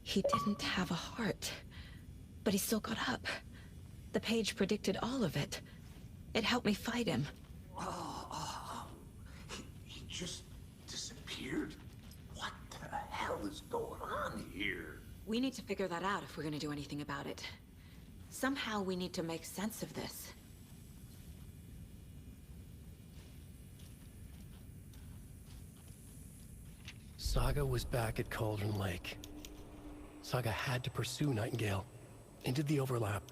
He didn't have a heart, but he still got up. The page predicted all of it. It helped me fight him. He just disappeared? What the hell is going on here? We need to figure that out if we're gonna do anything about it. Somehow we need to make sense of this. Saga was back at Cauldron Lake. Saga had to pursue Nightingale into the overlap.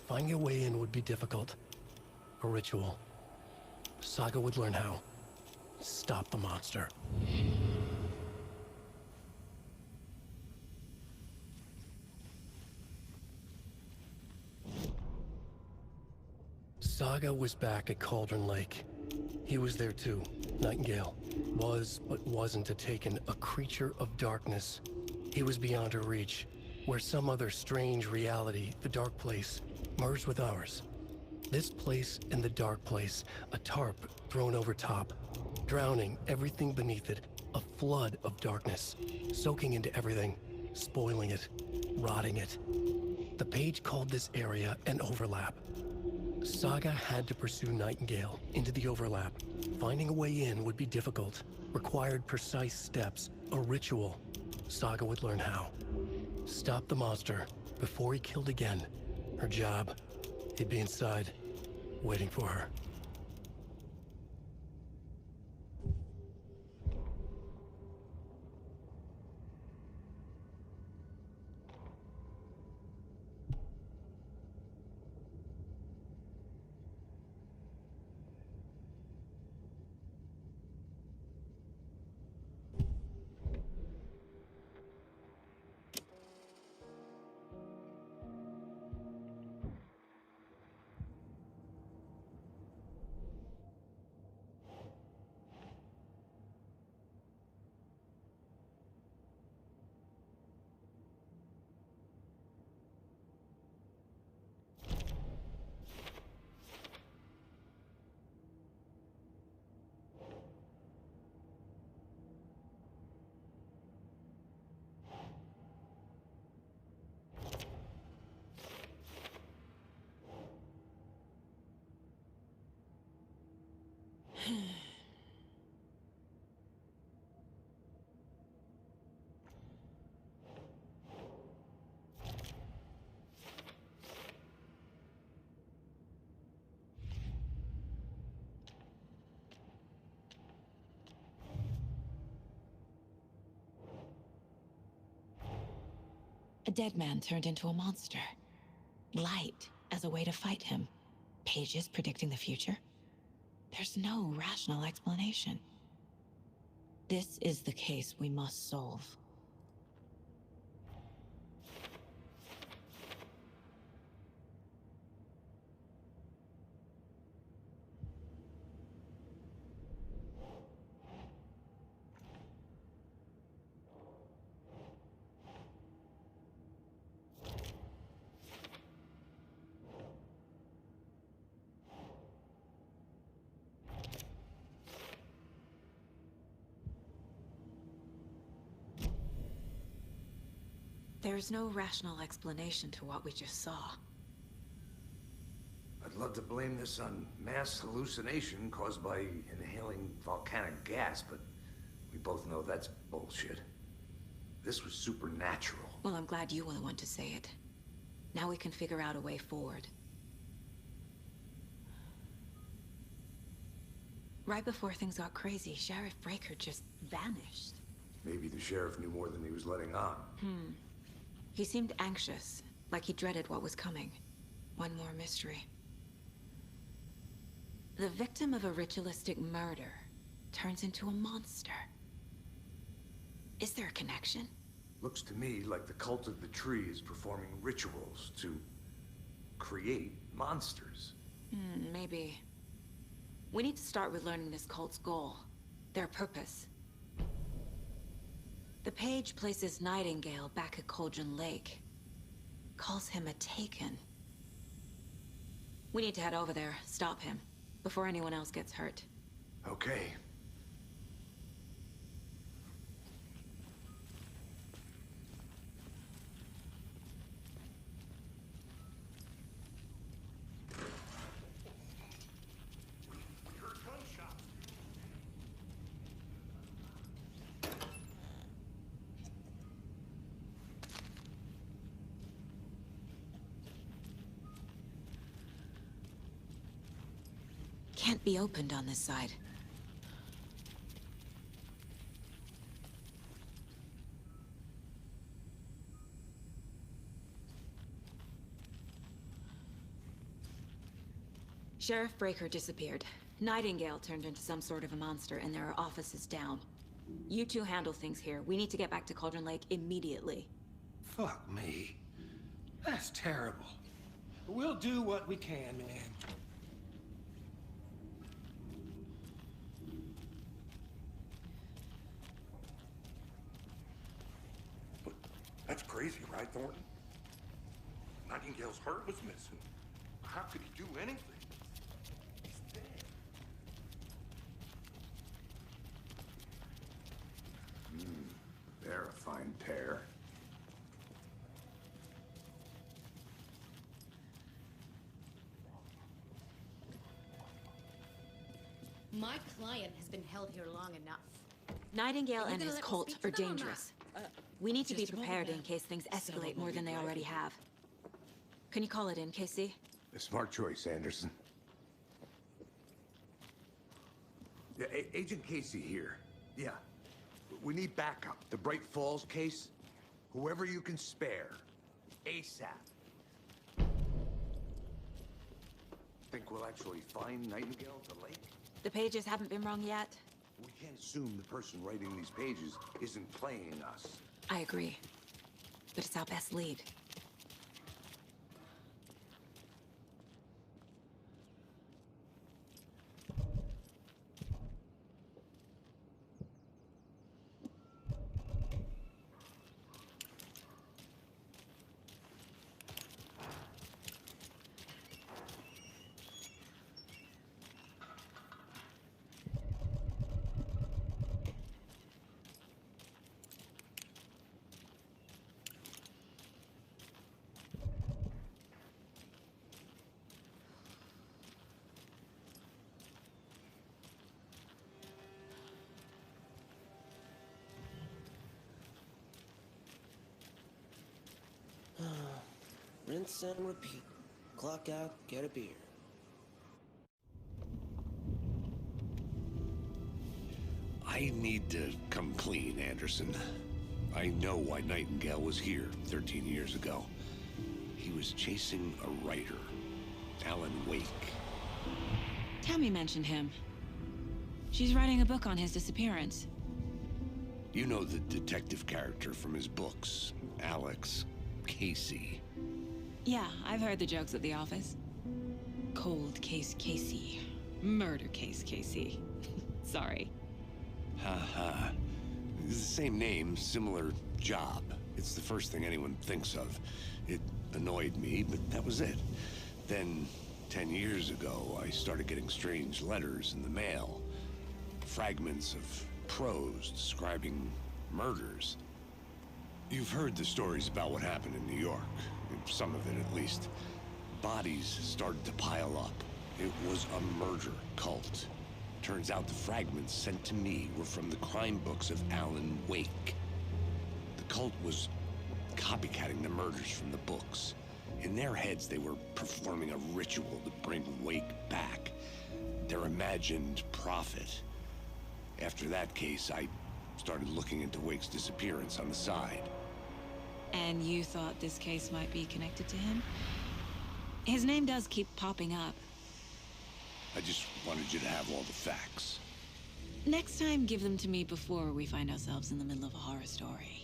Finding a way in would be difficult. A ritual. Saga would learn how. Stop the monster. Saga was back at Cauldron Lake. He was there too. Nightingale was, but wasn't a Taken, a creature of darkness. He was beyond her reach, where some other strange reality, the Dark Place, merged with ours. This place and the Dark Place, a tarp thrown over top, drowning everything beneath it, a flood of darkness, soaking into everything, spoiling it, rotting it. The page called this area an overlap. Saga had to pursue Nightingale into the overlap. Finding a way in would be difficult, required precise steps, a ritual. Saga would learn how. Stop the monster before he killed again. Her job, he'd be inside, waiting for her. A dead man turned into a monster. Light as a way to fight him. Pages predicting the future. There's no rational explanation. This is the case we must solve. There's no rational explanation to what we just saw. I'd love to blame this on mass hallucination caused by inhaling volcanic gas, but we both know that's bullshit. This was supernatural. Well, I'm glad you were the one to say it. Now we can figure out a way forward. Right before things got crazy, Sheriff Breaker just vanished. Maybe the sheriff knew more than he was letting on. He seemed anxious, like he dreaded what was coming. One more mystery. The victim of a ritualistic murder turns into a monster. Is there a connection? Looks to me like the cult of the tree is performing rituals to create monsters. Maybe. We need to start with learning this cult's goal, their purpose. The page places Nightingale back at Cauldron Lake. Calls him a Taken. We need to head over there, stop him, before anyone else gets hurt. Okay. can't be opened on this side. Sheriff Breaker disappeared. Nightingale turned into some sort of a monster, and there are offices down. You two handle things here. We need to get back to Cauldron Lake immediately. Fuck me. That's terrible. We'll do what we can, man. That's crazy, right, Thornton? Nightingale's heart was missing. How could he do anything? He's dead. They're a fine pair. My client has been held here long enough. Nightingale Are you and gonna his let me cult speak to are them or not? dangerous. We need to be just a moment, prepared in ma'am. case things escalate Settlement more will than be they right already here. have. Can you call it in, KC? A smart choice, Anderson. Yeah, Agent Casey here. Yeah. We need backup. The Bright Falls case. Whoever you can spare. ASAP. Think we'll actually find Nightingale at the lake? The pages haven't been wrong yet. We can't assume the person writing these pages isn't playing us. I agree. But it's our best lead. Rinse and repeat. Clock out, get a beer. I need to come clean, Anderson. I know why Nightingale was here 13 years ago. He was chasing a writer, Alan Wake. Tammy mentioned him. She's writing a book on his disappearance. You know the detective character from his books, Alex Casey. Yeah, I've heard the jokes at the office. Cold case Casey. Murder case Casey. Sorry. Haha. It's the same name, similar job. It's the first thing anyone thinks of. It annoyed me, but that was it. Then, 10 years ago, I started getting strange letters in the mail. Fragments of prose describing murders. You've heard the stories about what happened in New York. Some of it, at least. Bodies started to pile up. It was a murder cult. Turns out the fragments sent to me were from the crime books of Alan Wake. The cult was copycatting the murders from the books. In their heads, they were performing a ritual to bring Wake back. Their imagined prophet. After that case, I started looking into Wake's disappearance on the side. And you thought this case might be connected to him? His name does keep popping up. I just wanted you to have all the facts. Next time, give them to me before we find ourselves in the middle of a horror story.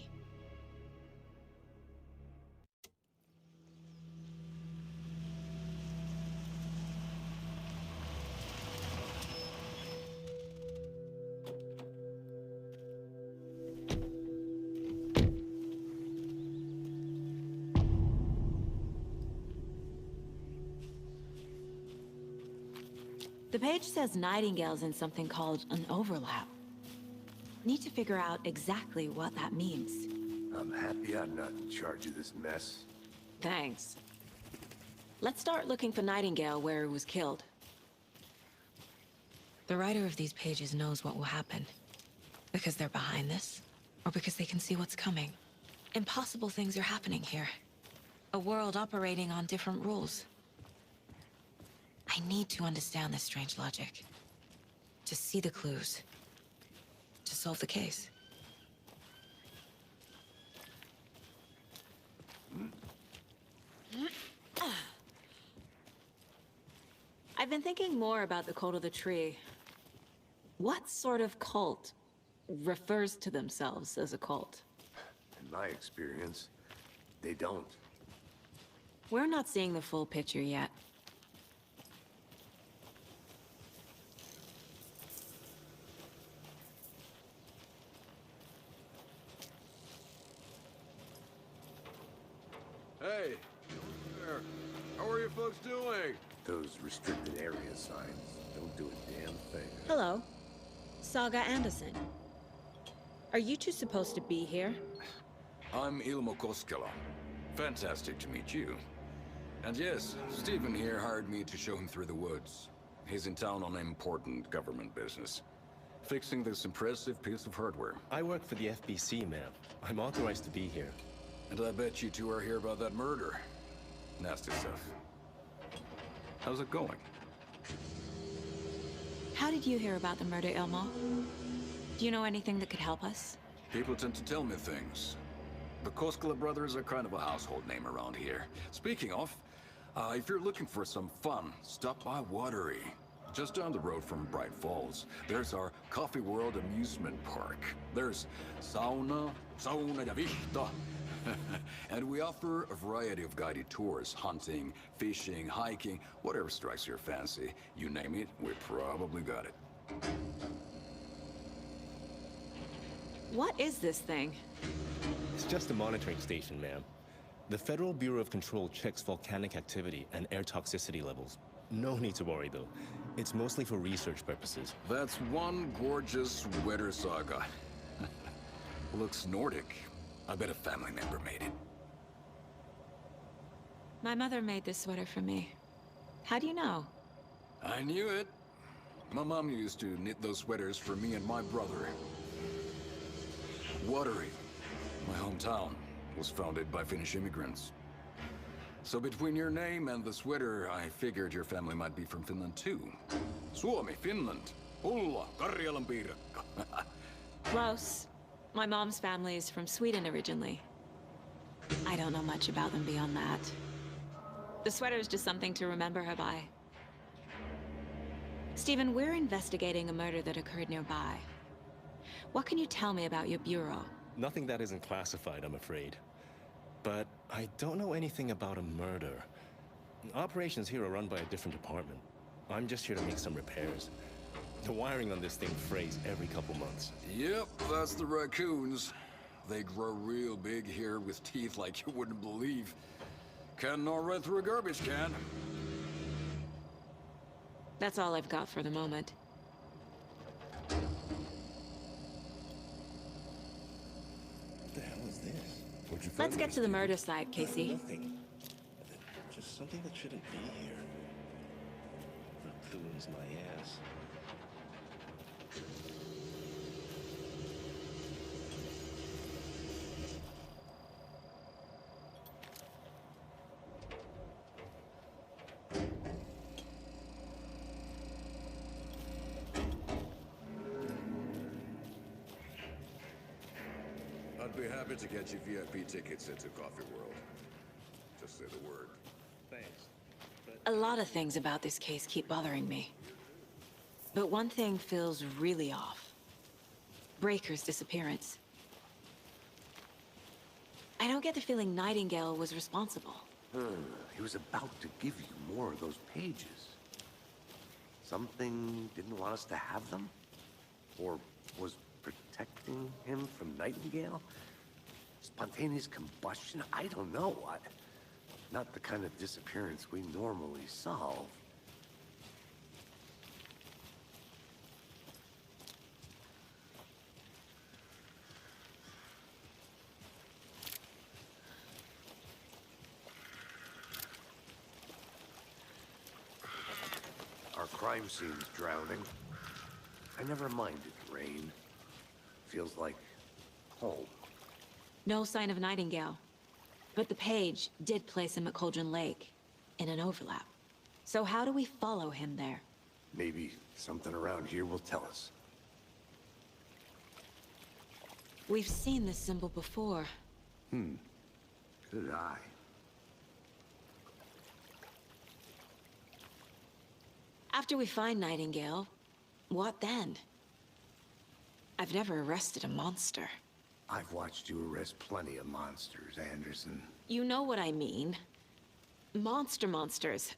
The page says Nightingale's in something called an overlap. Need to figure out exactly what that means. I'm happy I'm not in charge of this mess. Thanks. Let's start looking for Nightingale where he was killed. The writer of these pages knows what will happen. Because they're behind this, or because they can see what's coming. Impossible things are happening here. A world operating on different rules. I need to understand this strange logic. To see the clues. To solve the case. I've been thinking more about the cult of the tree. What sort of cult refers to themselves as a cult? In my experience, they don't. We're not seeing the full picture yet. Hey, there. How are you folks doing? Those restricted area signs don't do a damn thing. Hello. Saga Anderson. Are you two supposed to be here? I'm Ilmo Koskela. Fantastic to meet you. And yes, Stephen here hired me to show him through the woods. He's in town on important government business. Fixing this impressive piece of hardware. I work for the FBC, ma'am. I'm authorized to be here. And I bet you two are here about that murder. Nasty stuff. How's it going? How did you hear about the murder, Ilmo? Do you know anything that could help us? People tend to tell me things. The Koskela brothers are kind of a household name around here. Speaking of, if you're looking for some fun, stop by Watery. Just down the road from Bright Falls, there's our Coffee World amusement park. There's sauna ja vihta. And we offer a variety of guided tours, hunting, fishing, hiking, whatever strikes your fancy. You name it, we probably got it. What is this thing? It's just a monitoring station, ma'am. The Federal Bureau of Control checks volcanic activity and air toxicity levels. No need to worry, though. It's mostly for research purposes. That's one gorgeous sweater saga. Looks Nordic. I bet a family member made it. My mother made this sweater for me. How do you know? I knew it. My mom used to knit those sweaters for me and my brother. Watery, my hometown, was founded by Finnish immigrants. So between your name and the sweater, I figured your family might be from Finland too. Suomi, Finland. Ulla, Karjalan piirakka. Close. My mom's family is from Sweden originally. I don't know much about them beyond that. The sweater is just something to remember her by. Stephen, we're investigating a murder that occurred nearby. What can you tell me about your bureau? Nothing that isn't classified, I'm afraid. But I don't know anything about a murder. Operations here are run by a different department. I'm just here to make some repairs. The wiring on this thing frays every couple months. Yep, that's the raccoons. They grow real big here with teeth like you wouldn't believe. Can't gnaw right through a garbage can. That's all I've got for the moment. What the hell is this? Where'd you find Let's get this, to the Stephen? murder site, Casey. Nothing. Just something that shouldn't be here. Raccoons, my ass. I'd be happy to get you VIP tickets into Coffee World. Just say the word. Thanks. A lot of things about this case keep bothering me. But one thing feels really off. Breaker's disappearance. I don't get the feeling Nightingale was responsible. He was about to give you more of those pages. Something didn't want us to have them? Or was protecting him from Nightingale? Spontaneous combustion? I don't know what. Not the kind of disappearance we normally solve. Our crime scene's drowning. I never minded rain. Feels like home. No sign of Nightingale. But the page did place him at Cauldron Lake, in an overlap. So how do we follow him there? Maybe something around here will tell us. We've seen this symbol before. Good eye. After we find Nightingale, what then? I've never arrested a monster. I've watched you arrest plenty of monsters, Anderson. You know what I mean. Monsters.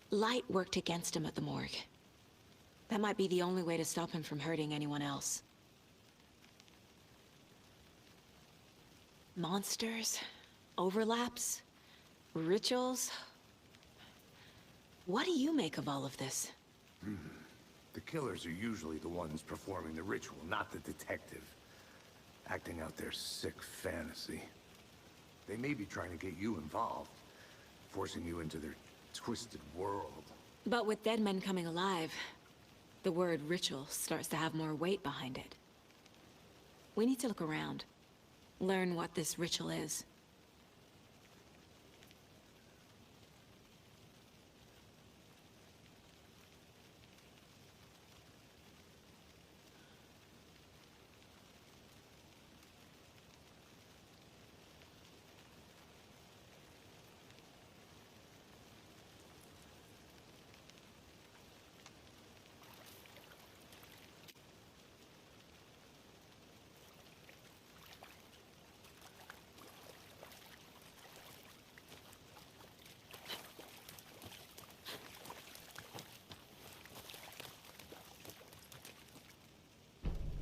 Light worked against him at the morgue. That might be the only way to stop him from hurting anyone else. Monsters? Overlaps? Rituals? What do you make of all of this? The killers are usually the ones performing the ritual, not the detective. Acting out their sick fantasy. They may be trying to get you involved, forcing you into their twisted world. But with dead men coming alive, the word ritual starts to have more weight behind it. We need to look around. Learn what this ritual is.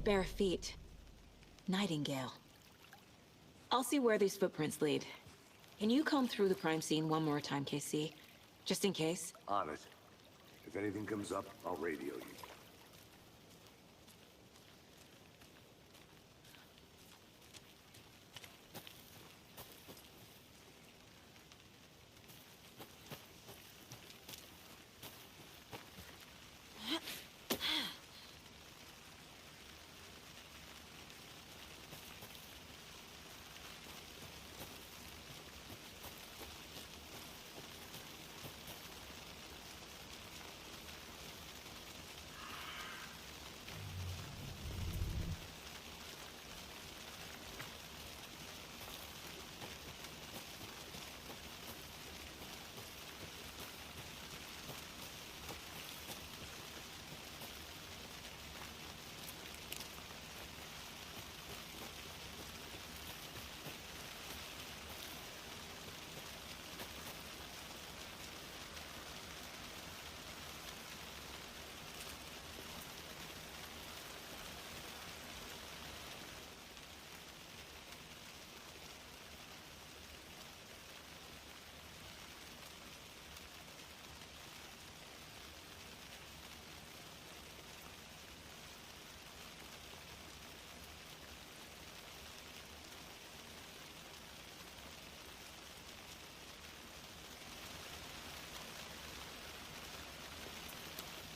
Bare feet. Nightingale. I'll see where these footprints lead. Can you comb through the crime scene one more time, KC? Just in case? On it. If anything comes up, I'll radio you.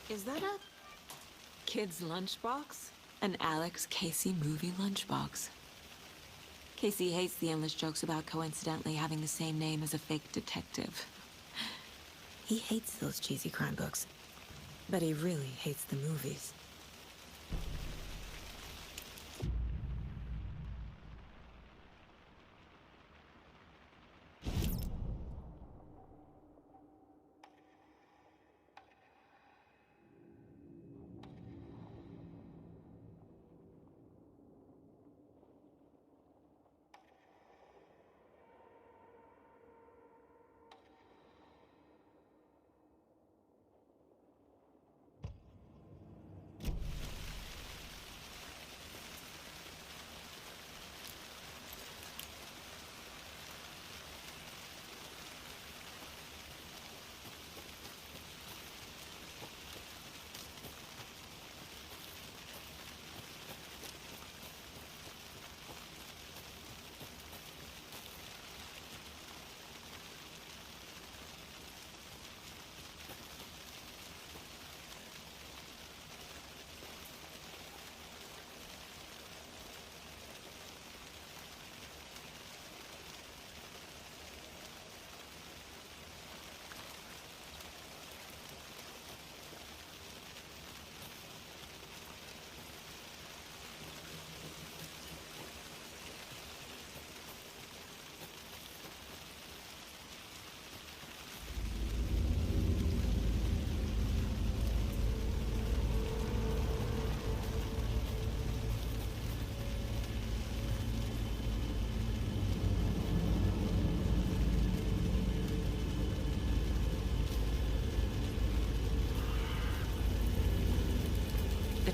Is that a kid's lunchbox? An Alex Casey movie lunchbox. Casey hates the endless jokes about coincidentally having the same name as a fake detective. He hates those cheesy crime books, but he really hates the movies.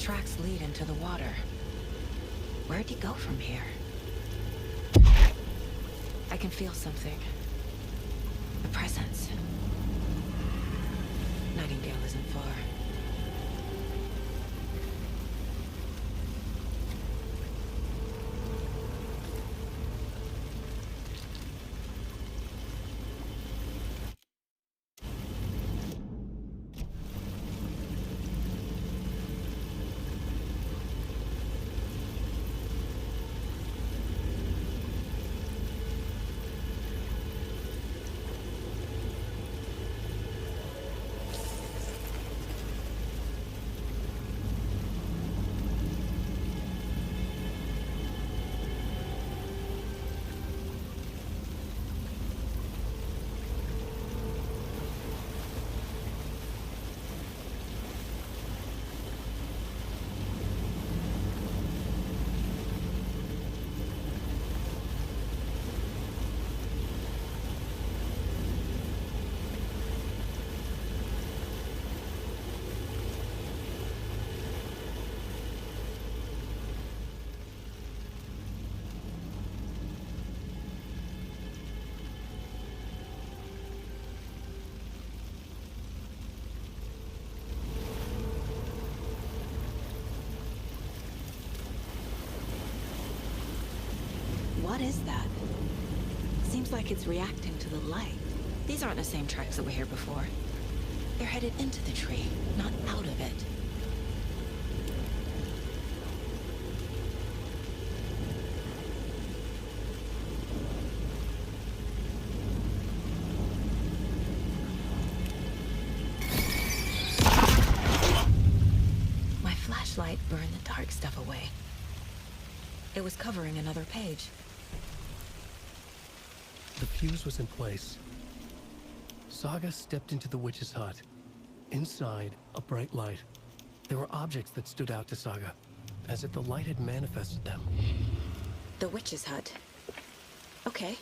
tracks lead into the water. Where'd he go from here? I can feel something. A presence. Nightingale isn't far. What is that? Seems like it's reacting to the light. These aren't the same tracks that were here before. They're headed into the tree, not out of it. My flashlight burned the dark stuff away. It was covering another page. The fuse was in place. Saga stepped into the witch's hut. Inside, a bright light. There were objects that stood out to Saga, as if the light had manifested them. The witch's hut. Okay.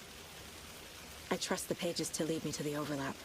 I trust the pages to lead me to the overlap.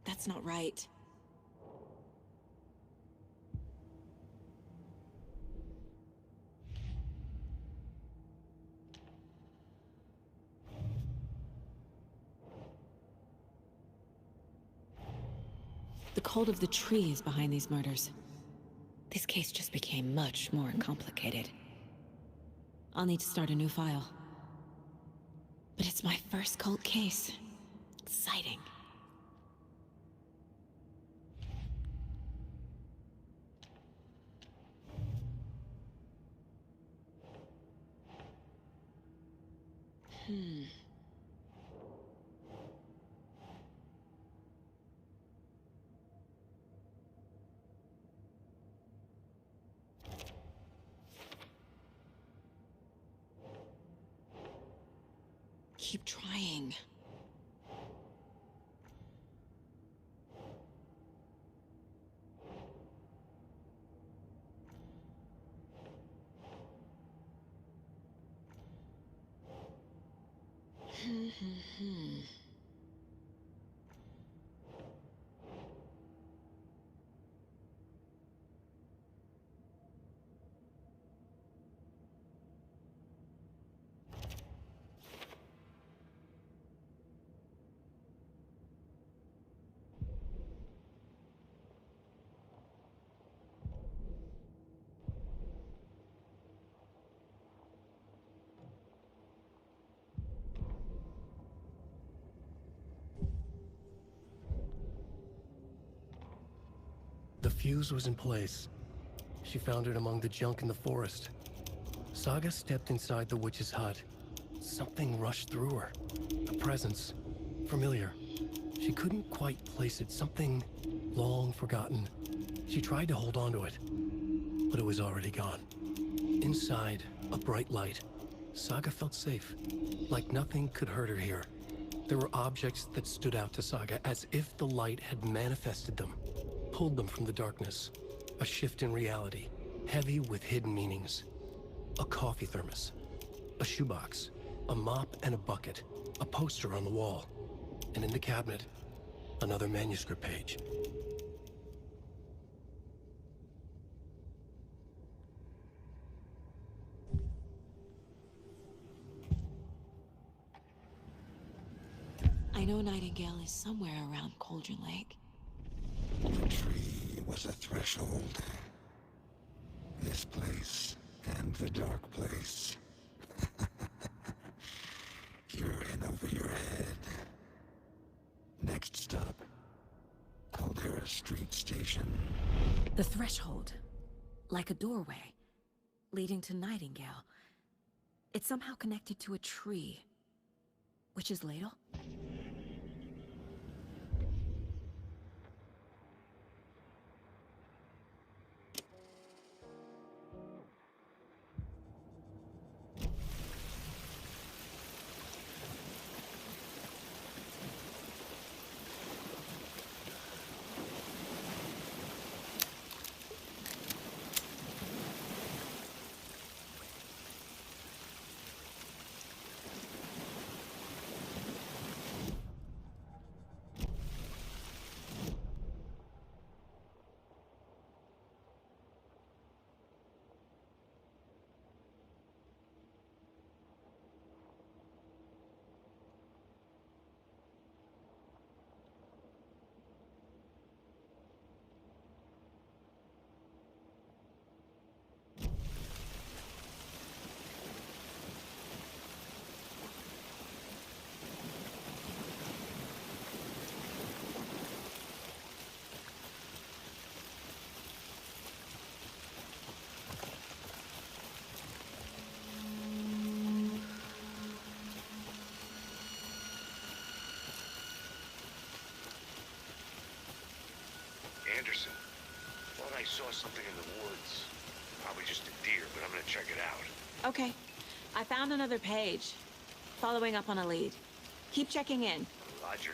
That's not right. The cult of the tree is behind these murders. This case just became much more complicated. I'll need to start a new file. But it's my first cult case. Exciting. Keep trying. fuse was in place. She found it among the junk in the forest. Saga stepped inside the witch's hut. Something rushed through her. A presence. Familiar. She couldn't quite place it. Something long forgotten. She tried to hold on to it, but it was already gone. Inside, a bright light. Saga felt safe. Like nothing could hurt her here. There were objects that stood out to Saga as if the light had manifested them, pulled them from the darkness. A shift in reality, heavy with hidden meanings. A coffee thermos, a shoebox, a mop and a bucket, a poster on the wall, and in the cabinet, another manuscript page. I know Nightingale is somewhere around Cauldron Lake. The tree was a threshold. This place and the dark place. You're in over your head. Next stop, Caldera Street Station. The threshold. Like a doorway. Leading to Nightingale. It's somehow connected to a tree. Witch's Ladle? Anderson, thought I saw something in the woods. Probably just a deer, but I'm gonna check it out. Okay. I found another page. Following up on a lead. Keep checking in. Roger.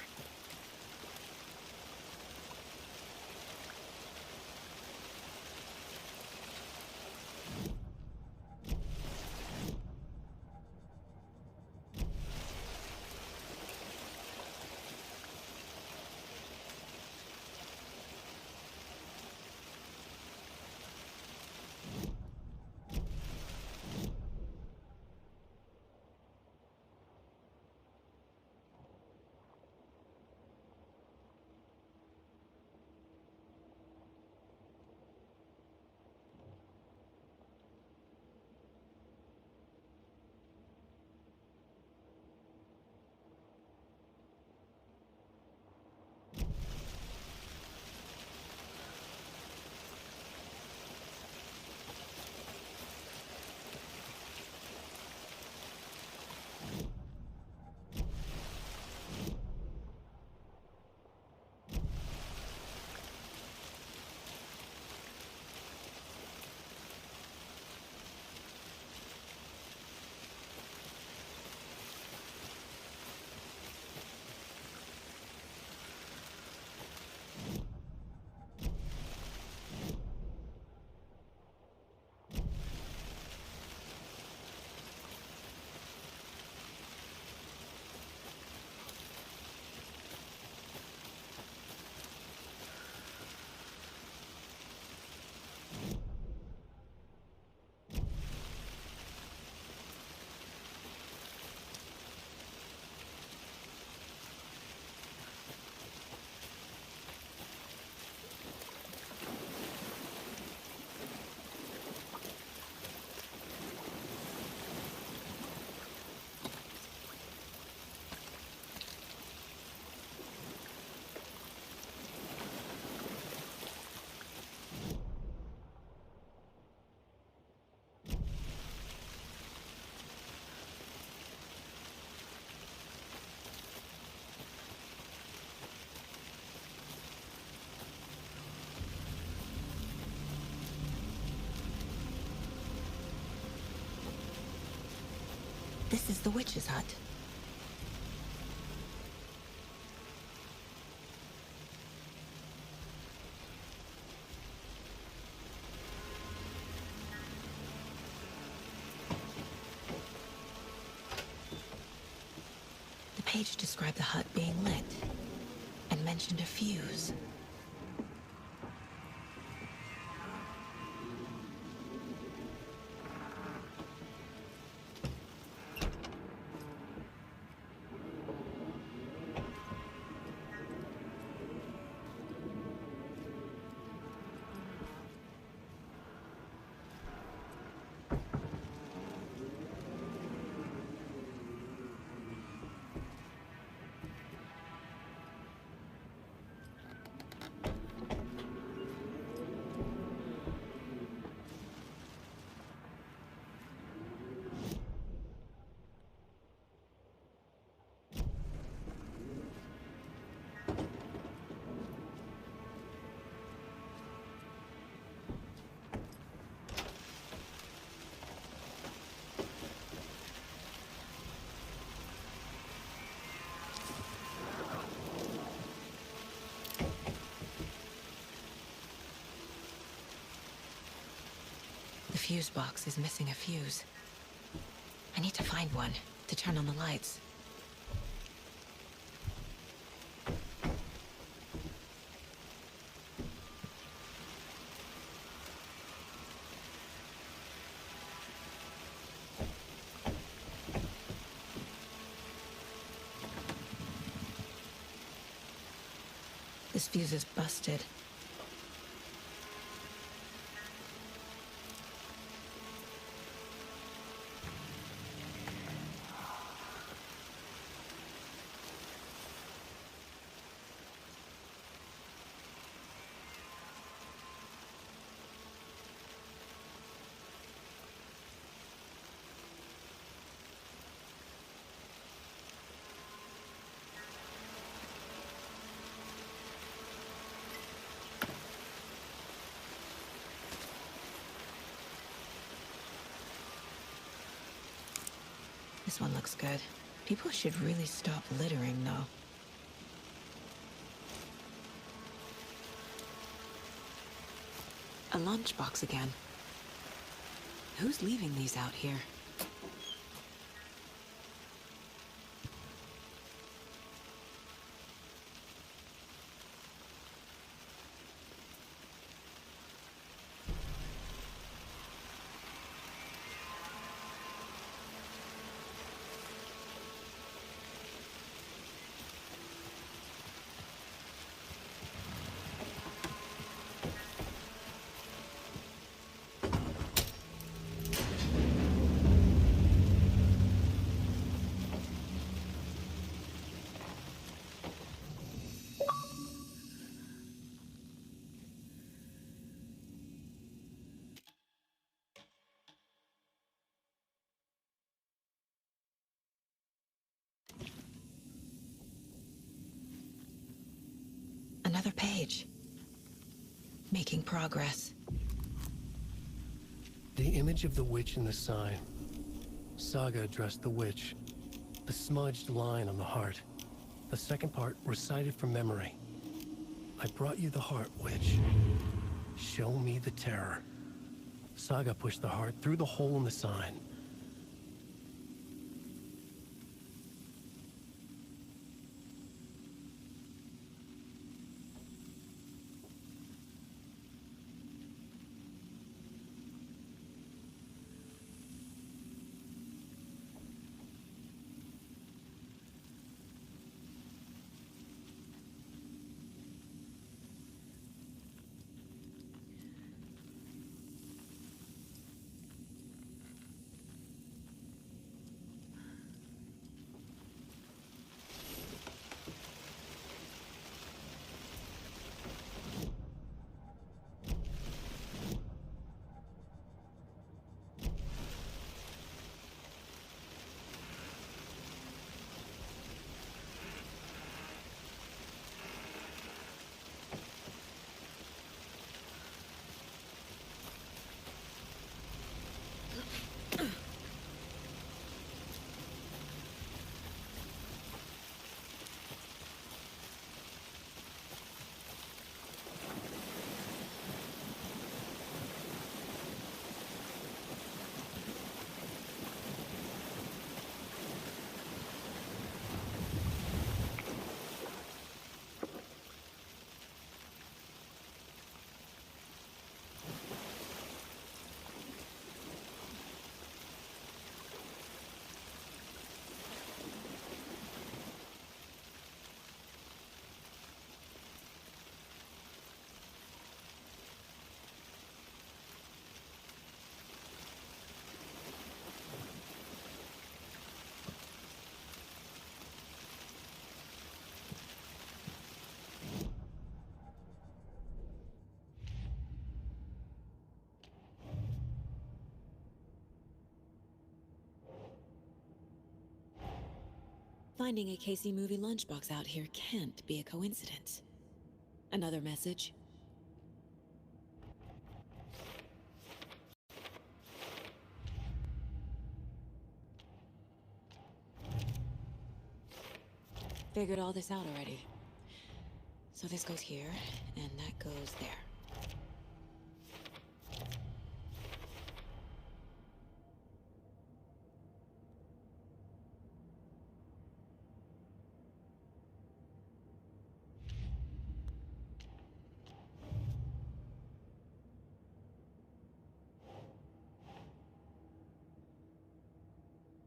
This is the witch's hut. The page described the hut being lit and mentioned a fuse. The fuse box is missing a fuse. I need to find one to turn on the lights. This fuse is busted. This one looks good. People should really stop littering, though. A lunchbox again. Who's leaving these out here? Another page. Making progress. The image of the witch in the sign. Saga addressed the witch. The smudged line on the heart. The second part recited from memory. I brought you the heart, witch. Show me the terror. Saga pushed the heart through the hole in the sign. Finding a Casey movie lunchbox out here can't be a coincidence. Another message? Figured all this out already. So this goes here, and that goes there.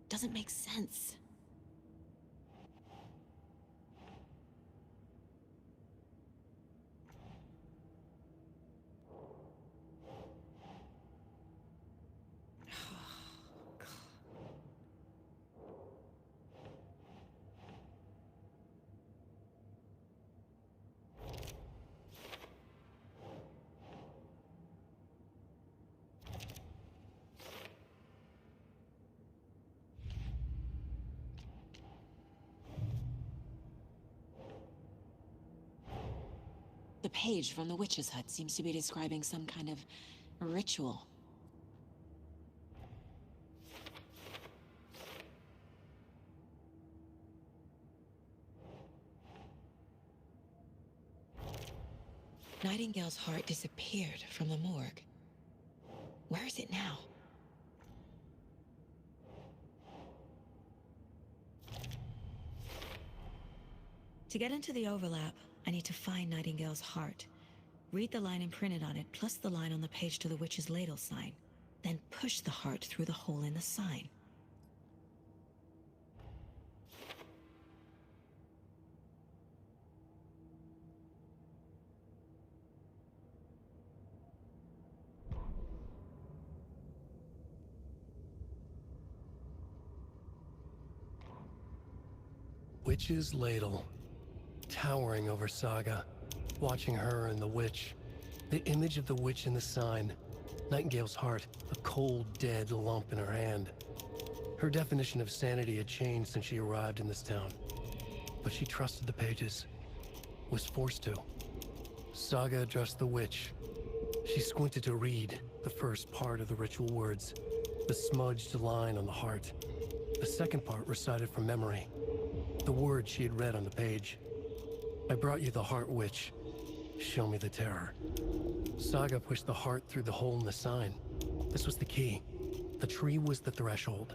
Doesn't make sense. The page from the witch's hut seems to be describing some kind of ritual. Nightingale's heart disappeared from the morgue. Where is it now? To get into the overlap, I need to find Nightingale's heart. Read the line imprinted on it, plus the line on the page to the witch's ladle sign. Then push the heart through the hole in the sign. Witch's ladle, towering over Saga, watching her and the witch. The image of the witch in the sign, Nightingale's heart, a cold, dead lump in her hand. Her definition of sanity had changed since she arrived in this town. But she trusted the pages, was forced to. Saga addressed the witch. She squinted to read the first part of the ritual words, the smudged line on the heart. The second part recited from memory, the words she had read on the page. I brought you the heart, witch. Show me the terror. Saga pushed the heart through the hole in the sign. This was the key. The tree was the threshold.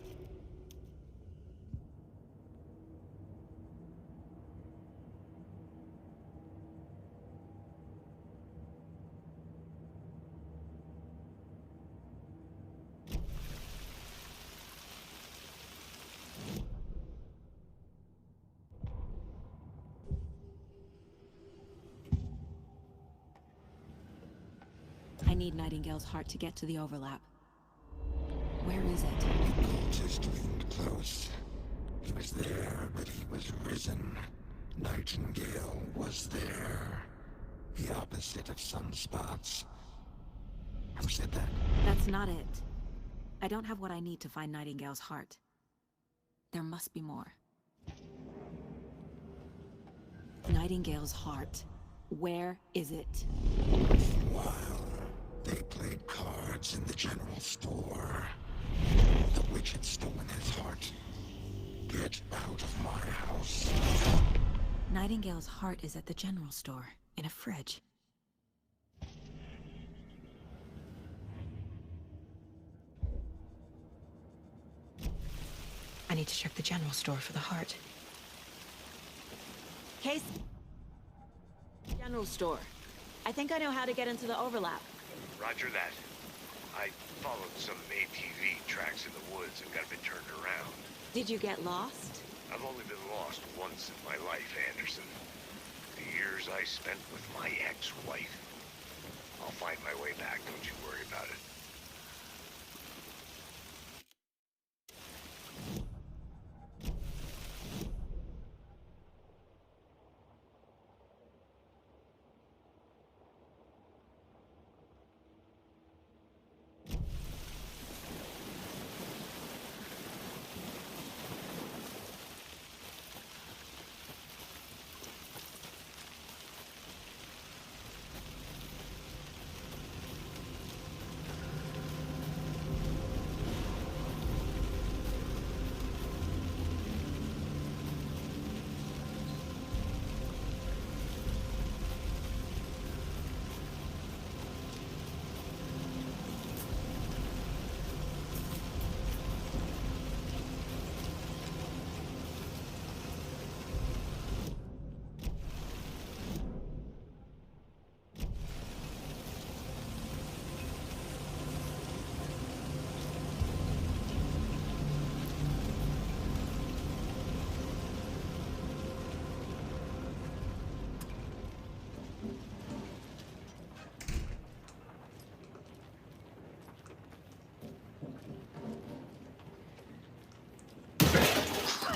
I need Nightingale's heart to get to the overlap. Where is it? The cultist leaned close. He was there, but he was risen. Nightingale was there. The opposite of sunspots. Who said that? That's not it. I don't have what I need to find Nightingale's heart. There must be more. Nightingale's heart. Where is it? While they played cards in the general store, the witch had stolen his heart. Get out of my house. Nightingale's heart is at the general store, in a fridge. I need to check the general store for the heart. Case. General store. I think I know how to get into the overlap. Roger that. I followed some ATV tracks in the woods and got a bit turned around. Did you get lost? I've only been lost once in my life, Anderson. The years I spent with my ex-wife. I'll find my way back, don't you worry about it.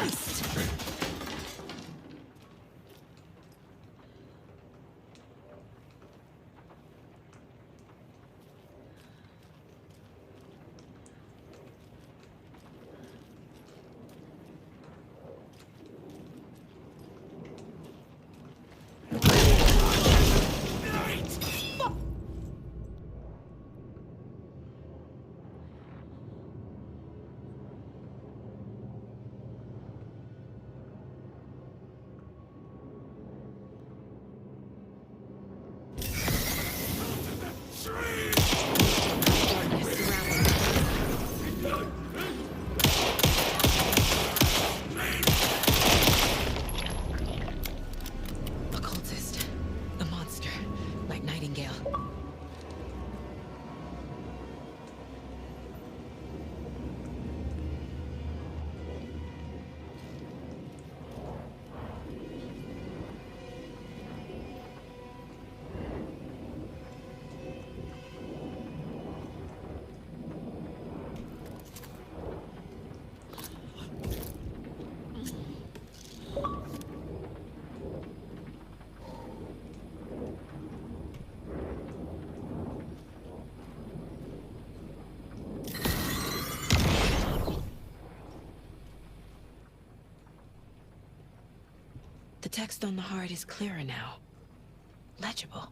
Christ. Occultist. A monster. Like Nightingale. The text on the heart is clearer now. Legible.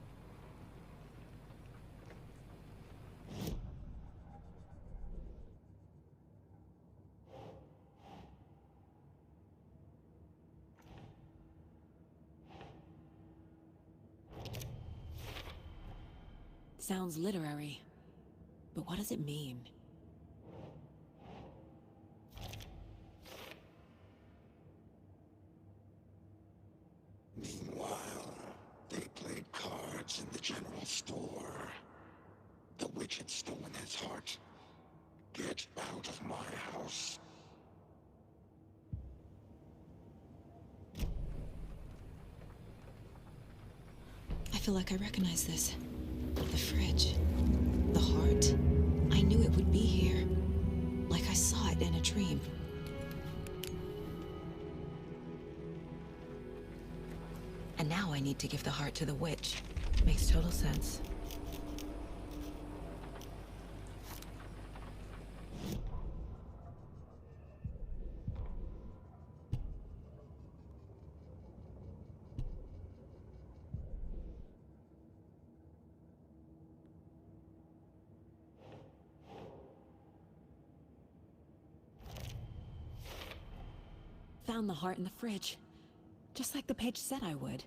Sounds literary. But what does it mean? Meanwhile, they played cards in the general store. The witch had stolen his heart. Get out of my house. I feel like I recognize this. The fridge. The heart. I knew it would be here. Like I saw it in a dream. And now I need to give the heart to the witch. Makes total sense. Found the heart in the fridge. Just like the page said I would.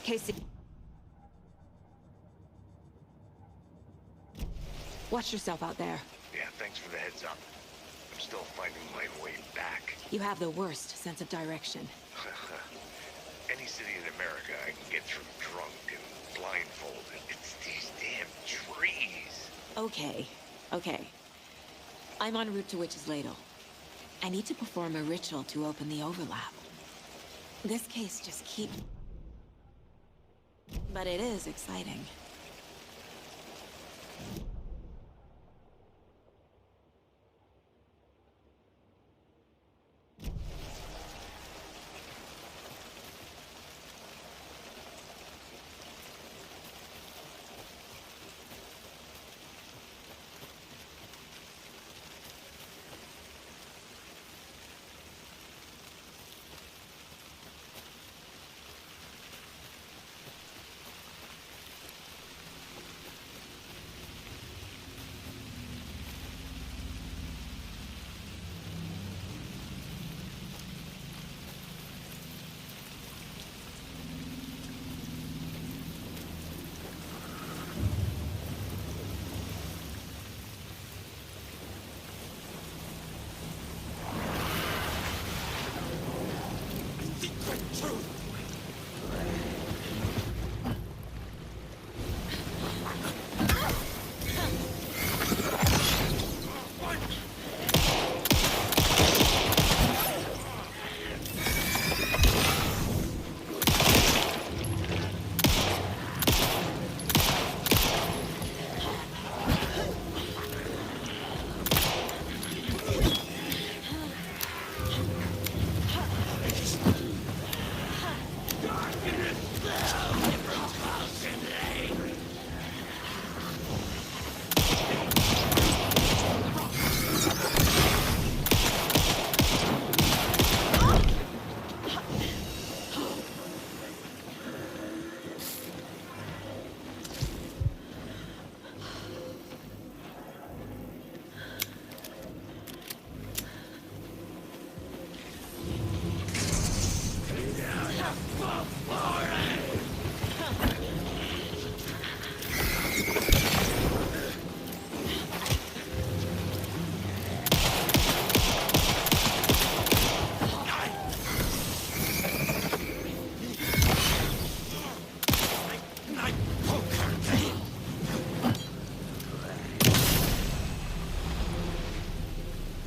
Casey. Watch yourself out there. Yeah, thanks for the heads up. I'm still finding my way back. You have the worst sense of direction. Any city in America I can get through drunk and blindfolded. It's these damn trees. Okay, okay. I'm en route to Witch's Ladle. I need to perform a ritual to open the overlap. This case just keeps... But it is exciting.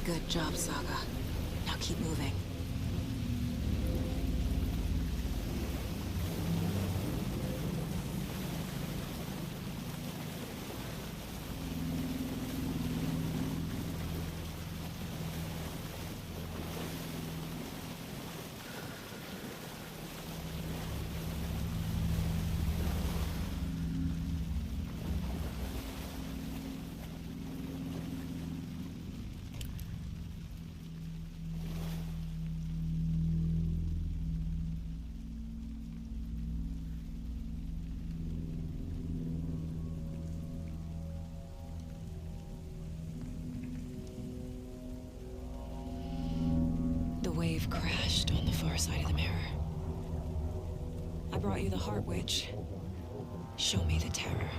Good job, Saga. Now keep moving. Wave crashed on the far side of the mirror. I brought you the Heart Witch. Show me the terror.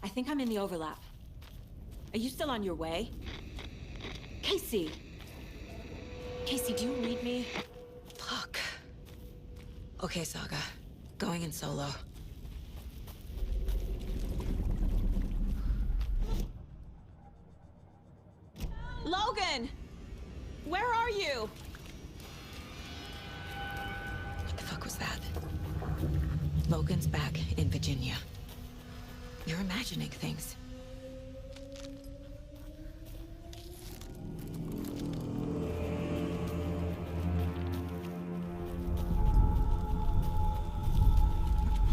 I think I'm in the overlap. Are you still on your way? Casey! Casey, do you read me? Fuck. Okay, Saga. Going in solo. Logan! Where are you? fuck was that? Logan's back in Virginia. You're imagining things.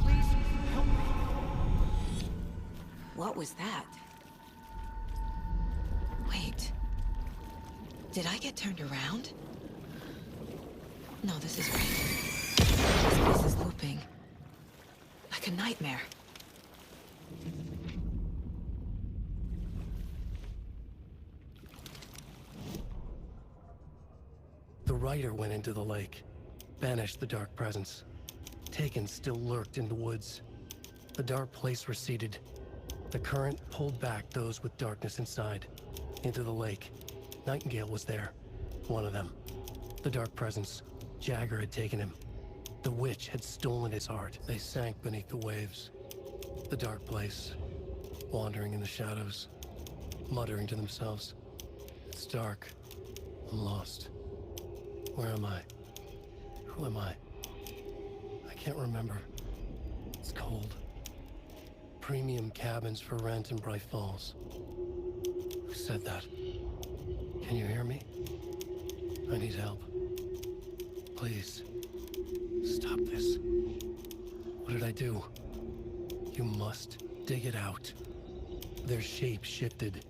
Please help me. What was that? Wait. Did I get turned around? No, this is right. This place is looping. Like a nightmare. The Rider went into the lake, banished the dark presence. Taken still lurked in the woods. The dark place receded. The current pulled back those with darkness inside, into the lake. Nightingale was there, one of them. The dark presence, Jagger had taken him. The witch had stolen his heart. They sank beneath the waves. The dark place, wandering in the shadows, muttering to themselves. It's dark. I'm lost. Where am I? Who am I? I can't remember. It's cold. Premium cabins for rent in Bright Falls. Who said that? Can you hear me? I need help. Please. Stop this. What did I do? You must dig it out. Their shape shifted.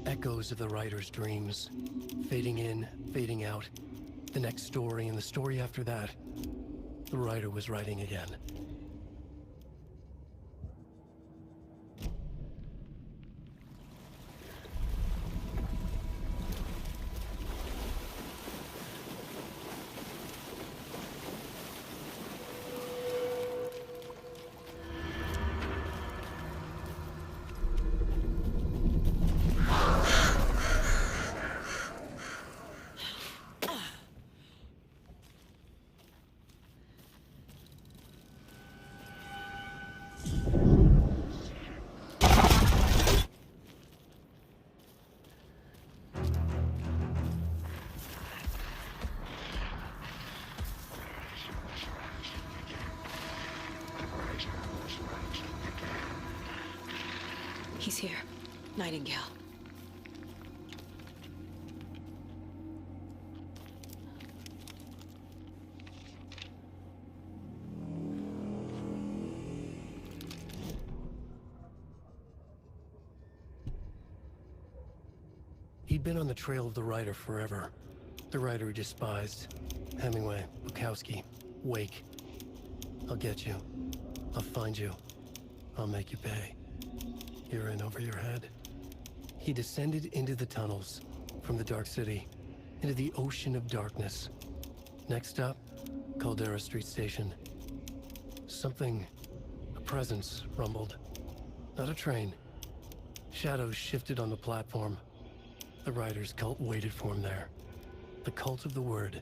Echoes of the Rider's dreams. Fading in, fading out. The next story and the story after that. The Rider was writing again. He's here. Nightingale. He'd been on the trail of the Rider forever. The Rider he despised. Hemingway, Bukowski, Wake. I'll get you. I'll find you. I'll make you pay. You're in over your head. He descended into the tunnels, from the Dark City, into the ocean of darkness. Next stop, Caldera Street Station. Something, a presence, rumbled. Not a train. Shadows shifted on the platform. The Rider's cult waited for him there. The cult of the word.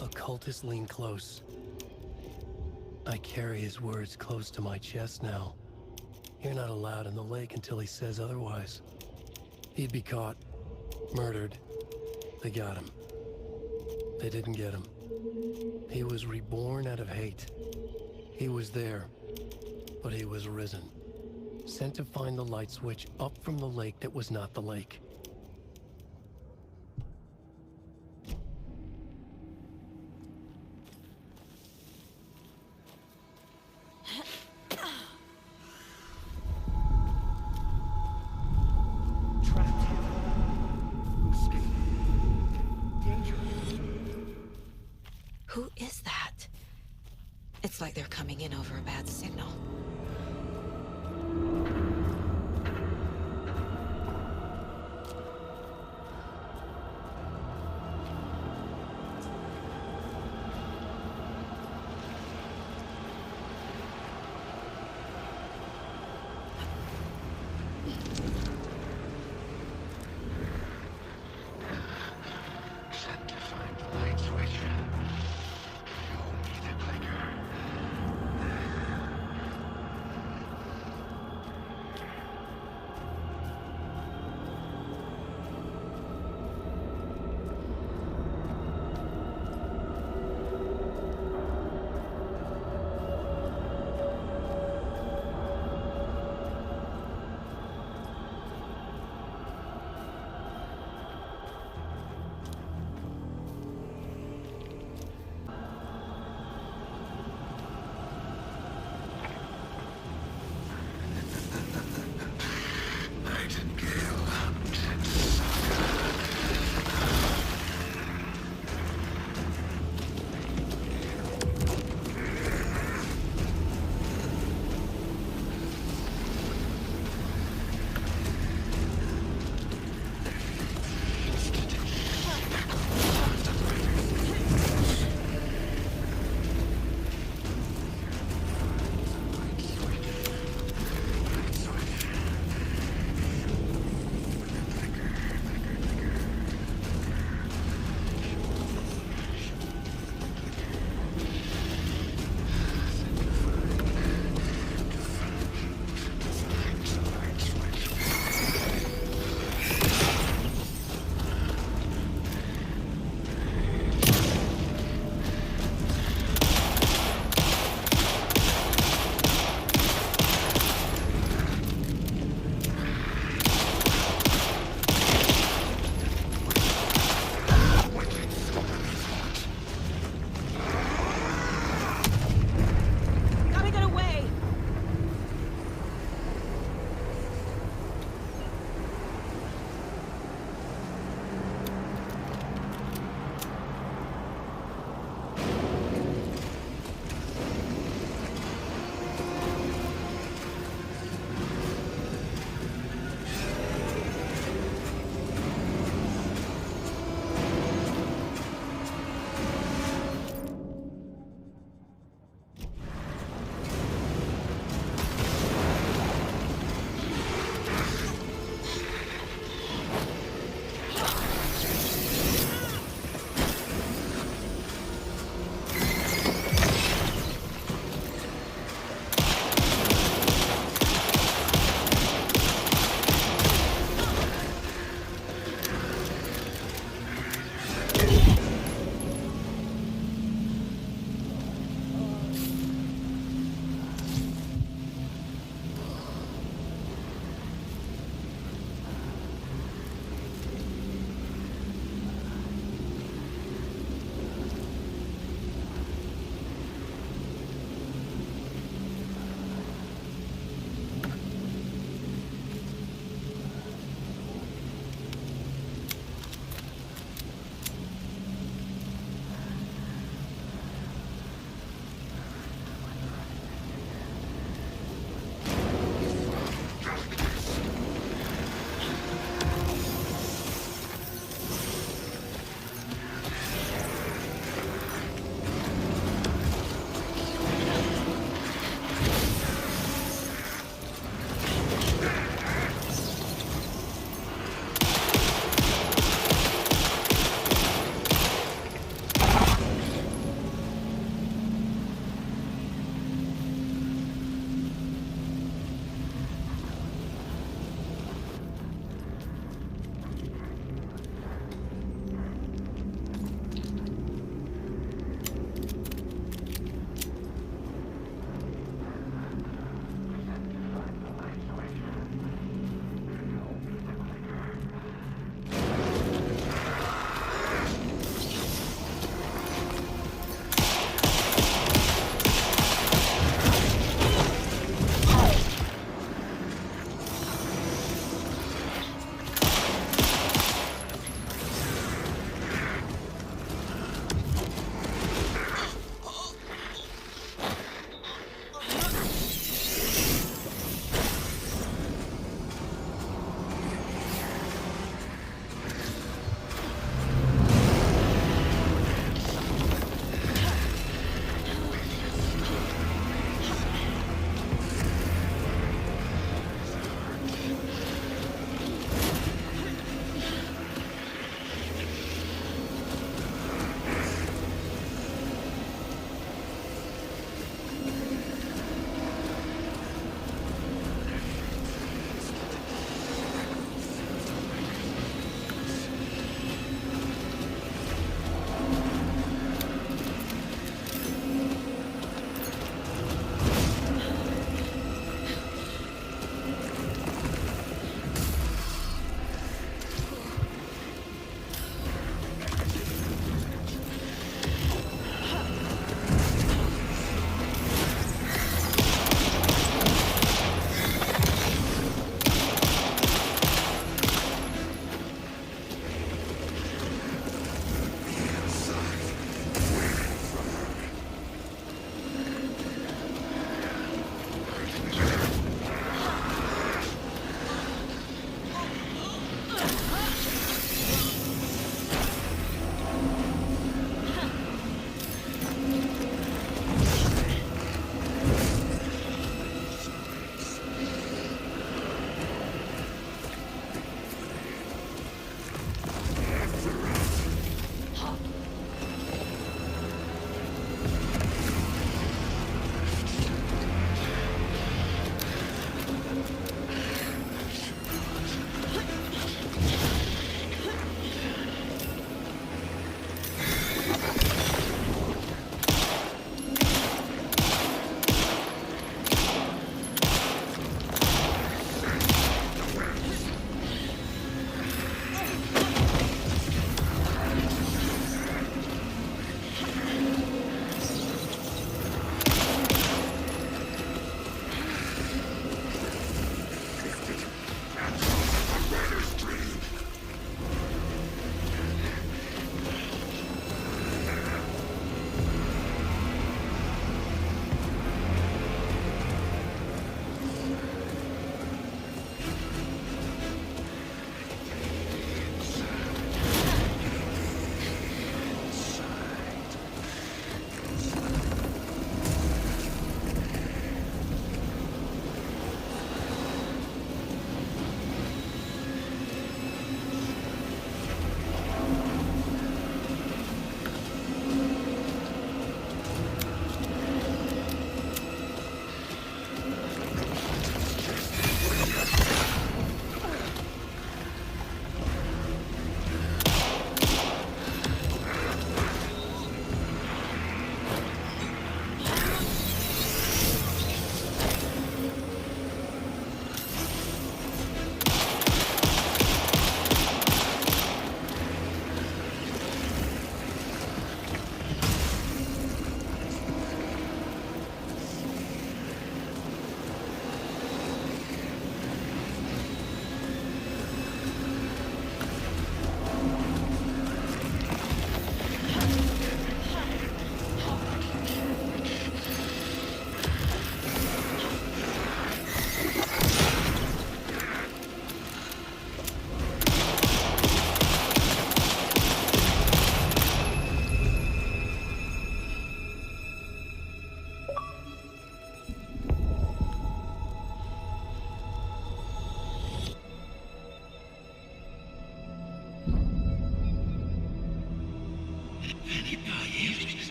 Occultists lean close. I carry his words close to my chest now. You're not allowed in the lake until he says otherwise. He'd be caught, murdered. They got him. They didn't get him. He was reborn out of hate. He was there, but he was risen. Sent to find the light switch up from the lake that was not the lake. Who is that? It's like they're coming in over a bad signal. Sent to find the light switch. Show me the clicker.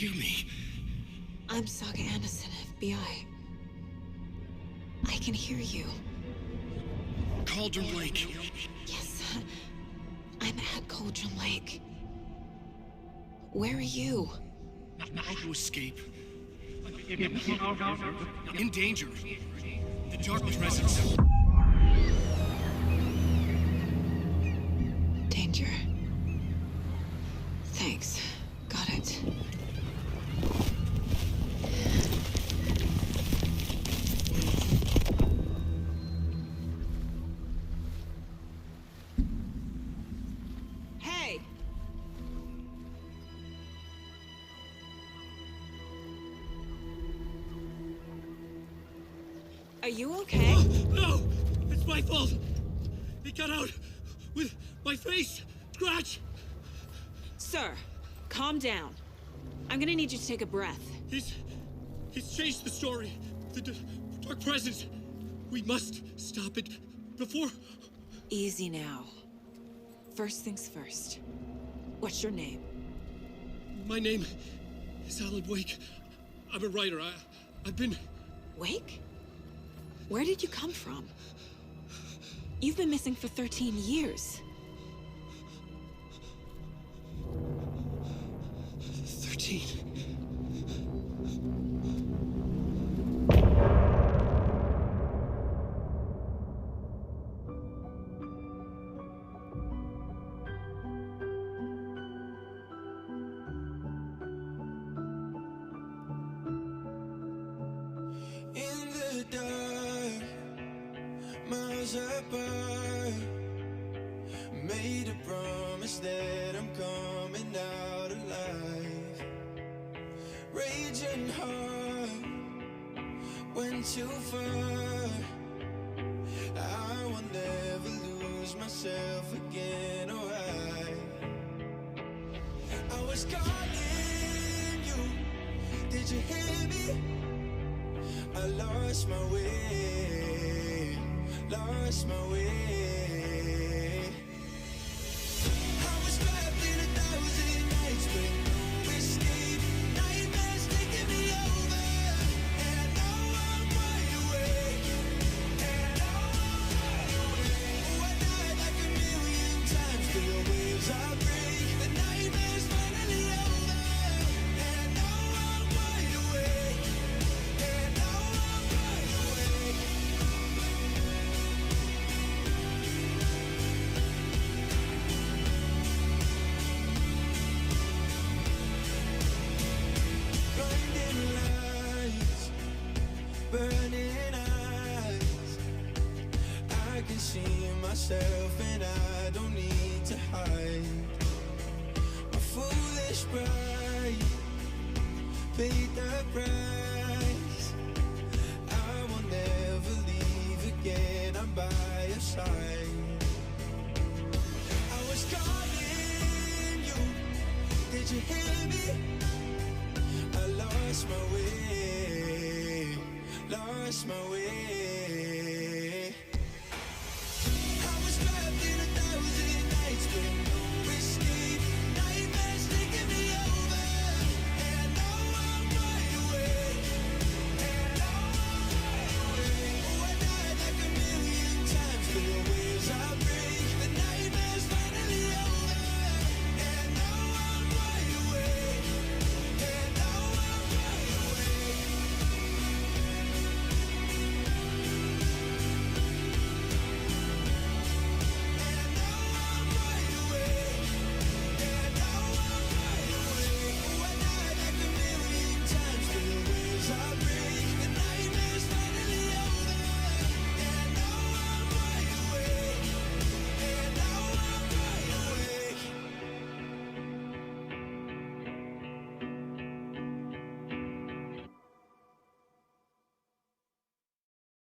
hear me? I'm Saga Anderson, FBI. I can hear you. Cauldron Lake. Yes, I'm at Cauldron Lake. Where are you? How to escape? In danger. The Dark Presence. Danger. Thanks. Got it. Hey! Are you okay? No! It's my fault! He got out with my face scratch! Sir, calm down. I'm gonna need you to take a breath. He's changed the story. The Dark Presence. We must stop it before... Easy now. First things first. What's your name? My name is Alan Wake. I'm a writer. I've been... Wake? Where did you come from? You've been missing for 13 years. 13. In the dark, miles apart, made a promise that I'm coming out alive. Raging heart, went too far. I will never lose myself again, or I was calling you, did you hear me? I lost my way, lost my way. I was trapped in 1,000 nights with no escape. Nightmares taking me over, and I know I'm wide awake. And I know I'm wide awake. Oh, I died like 1,000,000 times till the waves I break. The nightmare's finally over, and I know I'm wide awake. And now I'm wide awake. Blinding lights, burning eyes. I can see myself and I don't need to hide. My foolish pride paid the price. I will never leave again, I'm by your side. I was calling you, did you hear me? I lost my way, lost my